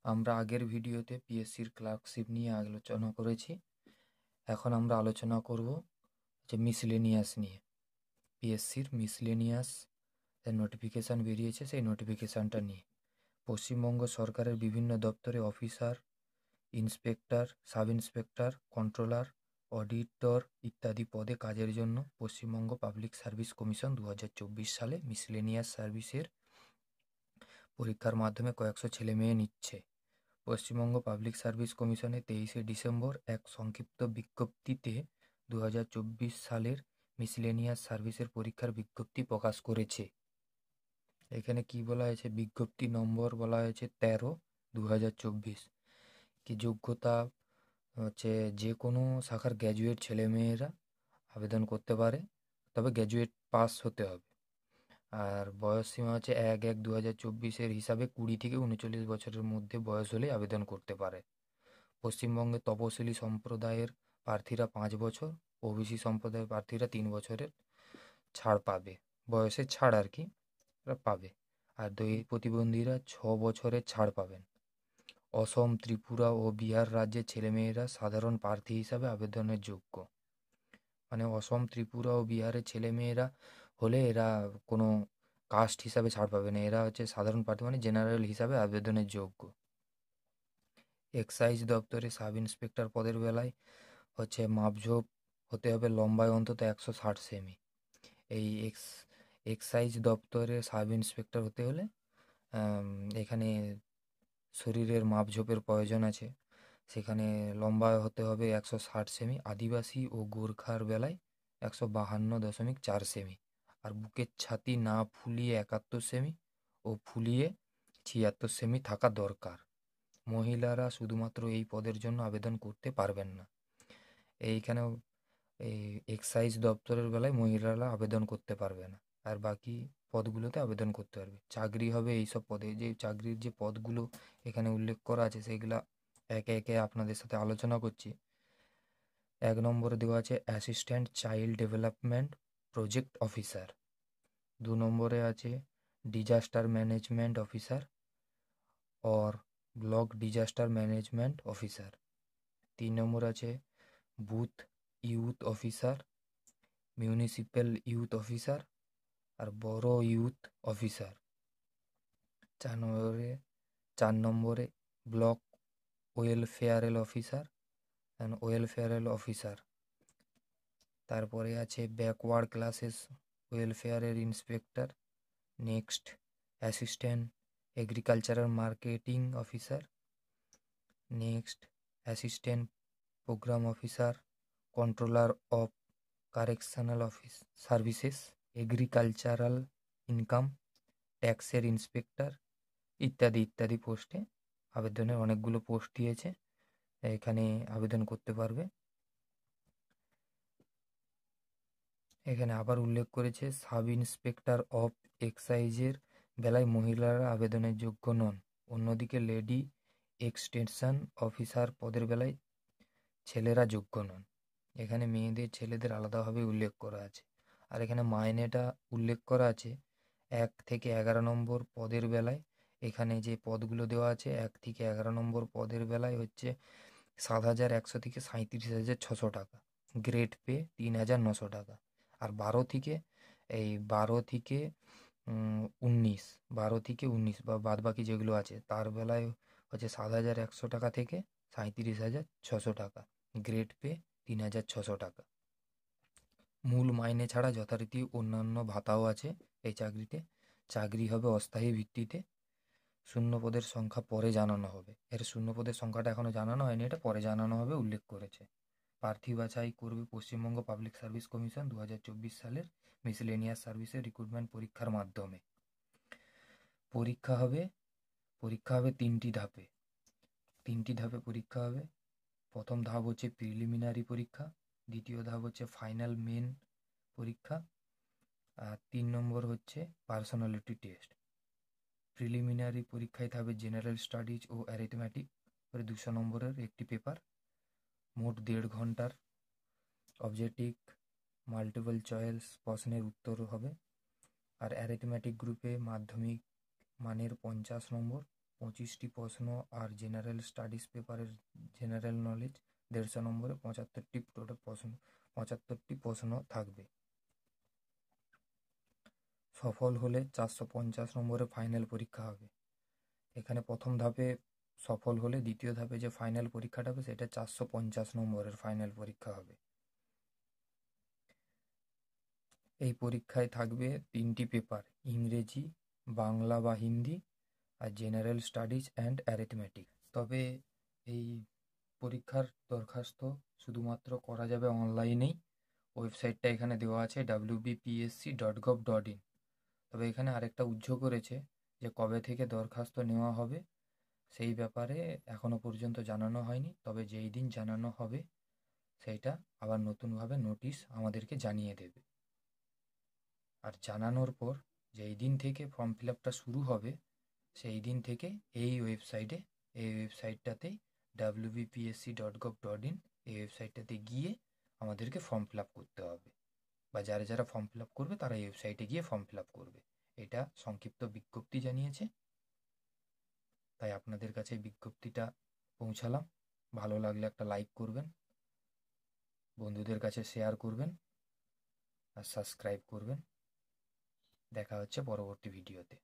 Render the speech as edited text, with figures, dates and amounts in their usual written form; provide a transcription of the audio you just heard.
আমরা আগের ভিডিওতে পিএসসির ক্লার্কশিপ নিয়ে আলোচনা করেছি। এখন আমরা আলোচনা করব যে মিসলেনিয়াস নিয়ে। পিএসসির মিসলেনিয়াস নোটিফিকেশান বেরিয়েছে, সেই নোটিফিকেশানটা নিয়ে পশ্চিমবঙ্গ সরকারের বিভিন্ন দপ্তরে officer, inspector, sub inspector, controller, auditor ইত্যাদি পদে কাজের জন্য পশ্চিমবঙ্গ পাবলিক সার্ভিস কমিশন 2024 সালে মিসলেনিয়াস সার্ভিসের পরীক্ষার মাধ্যমে কয়েকশো ছেলে মেয়ে নিচ্ছে। পশ্চিমবঙ্গ পাবলিক সার্ভিস কমিশনে 23শে ডিসেম্বর এক সংক্ষিপ্ত বিজ্ঞপ্তিতে 2024 সালের মিসলেনিয়াস সার্ভিসের পরীক্ষার বিজ্ঞপ্তি প্রকাশ করেছে। এখানে কি বলা হয়েছে? বিজ্ঞপ্তি নম্বর বলা হয়েছে 13/2024। কি যোগ্যতা হচ্ছে যে কোনো শাখার গ্র্যাজুয়েট ছেলেমেয়েরা আবেদন করতে পারে, তবে গ্র্যাজুয়েট পাস হতে হবে। আর বয়স সীমা হচ্ছে 1/1/2024 হিসাবে 20 থেকে 39 বছরের মধ্যে বয়স হলে আবেদন করতে পারে। পশ্চিমবঙ্গে তপশিলি সম্প্রদায়ের প্রার্থীরা 5 বছর, ওবিসি সম্প্রদায়ের প্রার্থীরা 3 বছরের ছাড় পাবে, বয়সের ছাড় আর কি পাবে। আর দৈহিক প্রতিবন্ধীরা 6 বছরের ছাড় পাবেন। অসম, ত্রিপুরা ও বিহার রাজ্যের ছেলেমেয়েরা সাধারণ প্রার্থী হিসাবে আবেদনের যোগ্য। মানে অসম, ত্রিপুরা ও বিহারের ছেলেমেয়েরা হলে এরা কোনো কাস্ট হিসাবে ছাড় পাবে না, এরা হচ্ছে সাধারণ প্রার্থী, মানে জেনারেল হিসাবে আবেদনের যোগ্য। এক্সাইজ দপ্তরে সাব ইন্সপেক্টর পদের বেলায় হচ্ছে মাপঝোপ হতে হবে লম্বায় অন্তত 160 সেমি। এই এক্সাইজ দপ্তরে সাব ইন্সপেক্টর হতে হলে এখানে শরীরের মাপঝোপের প্রয়োজন আছে। সেখানে লম্বায় হতে হবে 160 সেমি, আদিবাসী ও গোর্খার বেলায় 152.4 সেমি, আর বুকের ছাতি না ফুলিয়ে 71 সেমি ও ফুলিয়ে 76 সেমি থাকা দরকার। মহিলারা শুধুমাত্র এই পদের জন্য আবেদন করতে পারবেন না। এইখানেও এই এক্সাইজ দপ্তরের বেলায় মহিলারা আবেদন করতে পারবে না, আর বাকি পদগুলোতে আবেদন করতে পারবে। চাকরি হবে এইসব পদে, যে চাকরির যে পদগুলো এখানে উল্লেখ করা আছে সেইগুলা একে একে আপনাদের সাথে আলোচনা করছি। 1 নম্বরে দেওয়া আছে assistant child development project officer. 2 নম্বরে আছে ডিজাস্টার ম্যানেজমেন্ট অফিসার और ব্লক ডিজাস্টার ম্যানেজমেন্ট অফিসার। 3 নম্বর আছে booth youth officer, municipal youth officer আর বড় ইউথ অফিসার। 4 নম্বরে block welfare officer and welfare officer. তারপরে আছে ব্যাকওয়ার্ড ক্লাসেস ওয়েলফেয়ারের inspector. Next assistant agricultural marketing officer. Next assistant programme officer, controller of correctional office services, agricultural income ট্যাক্সের inspector ইত্যাদি ইত্যাদি পোস্টে আবেদনের অনেকগুলো পোস্ট দিয়েছে, এখানে আবেদন করতে পারবে। এখানে আবার উল্লেখ করেছে সাব ইন্সপেক্টর অফ এক্সাইজের বেলায় মহিলারা আবেদনের যোগ্য নন। অন্যদিকে লেডি এক্সটেনশন অফিসার পদের বেলায় ছেলেরা যোগ্য নন। এখানে মেয়েদের ছেলেদের আলাদাভাবে উল্লেখ করা আছে। আর এখানে মাইনেটা উল্লেখ করা আছে 1 থেকে 11 নম্বর পদের বেলায়। এখানে যে পদগুলো দেওয়া আছে 1 থেকে 11 নম্বর পদের বেলায় হচ্ছে 7,100 থেকে 37,600 টাকা, গ্রেড পে 3,900 টাকা। আর 12 থেকে 19 বা বাদ বাকি যেগুলো আছে তার বেলায় হচ্ছে 7,100 টাকা থেকে 37,600 টাকা, গ্রেড পে 3,600 টাকা। মূল মাইনে ছাড়া যথারীতি অন্যান্য ভাতাও আছে এই চাকরিতে। চাকরি হবে অস্থায়ী ভিত্তিতে। শূন্যপদের সংখ্যা পরে জানানো হবে। এর শূন্যপদের সংখ্যাটা এখনো জানানো হয়নি, এটা পরে জানানো হবে উল্লেখ করেছে। প্রার্থী বাছাই করবে পশ্চিমবঙ্গ পাবলিক সার্ভিস কমিশন 2024 সালের মিসলেনিয়াস সার্ভিসের রিক্রুটমেন্ট পরীক্ষার মাধ্যমে। পরীক্ষা হবে 3টি ধাপে। 3টি ধাপে পরীক্ষা হবে। প্রথম ধাপ হচ্ছে প্রিলিমিনারি পরীক্ষা, দ্বিতীয় ধাপ হচ্ছে ফাইনাল মেন পরীক্ষা, আর 3 নম্বর হচ্ছে পার্সোনালিটি টেস্ট। প্রিলিমিনারি পরীক্ষায় থাকবে জেনারেল স্টাডিজ ও অ্যারিথমেটিক করে 200 নম্বরের একটি পেপার, মোট 1.5 ঘন্টার। অবজেক্টিভ মাল্টিপল চয়েস প্রশ্নের উত্তর হবে। আর অ্যারিথমেটিক গ্রুপে মাধ্যমিক মানের 50 নম্বর, 25টি প্রশ্ন, আর জেনারেল স্টাডিজ পেপারের জেনারেল নলেজ 150 নম্বরে 75টি টোটাল প্রশ্ন, 75টি প্রশ্ন থাকবে। সফল হলে 450 নম্বরে ফাইনাল পরীক্ষা হবে। এখানে প্রথম ধাপে সফল হলে দ্বিতীয় ধাপে যে ফাইনাল পরীক্ষাটা হবে সেটা 450 নম্বরের ফাইনাল পরীক্ষা হবে। এই পরীক্ষায় থাকবে 3টি পেপার, ইংরেজি, বাংলা বা হিন্দি, আর জেনারেল স্টাডিজ অ্যান্ড অ্যারিথমেটিক। তবে এই পরীক্ষার দরখাস্ত শুধুমাত্র করা যাবে অনলাইনেই। ওয়েবসাইটটা এখানে দেওয়া আছে wbpsc.gov.in। তবে এখানে আরেকটা উল্লেখ করেছে যে কবে থেকে দরখাস্ত নেওয়া হবে সেই ব্যাপারে এখনো পর্যন্ত জানানো হয়নি। তবে যেই দিন জানানো হবে সেইটা আবার নতুনভাবে নোটিশ আমাদেরকে জানিয়ে দেবে। আর জানানোর পর যেই দিন থেকে ফর্ম ফিল আপটা শুরু হবে সেই দিন থেকে এই ওয়েবসাইটটাতেই wbpsc.gov.in এই ওয়েবসাইটটাতে গিয়ে আমাদেরকে ফর্ম ফিল আপ করতে হবে, বা যারা যারা ফর্ম ফিল আপ করবে তারা এই ওয়েবসাইটে গিয়ে ফর্ম ফিল আপ করবে। এটা সংক্ষিপ্ত বিজ্ঞপ্তি জানিয়েছে, তাই আপনাদের কাছে বিজ্ঞপ্তিটা পৌঁছালাম। ভালো লাগলে একটা লাইক করবেন, বন্ধুদের কাছে শেয়ার করবেন, আর সাবস্ক্রাইব করবেন। দেখা হচ্ছে পরবর্তী ভিডিওতে।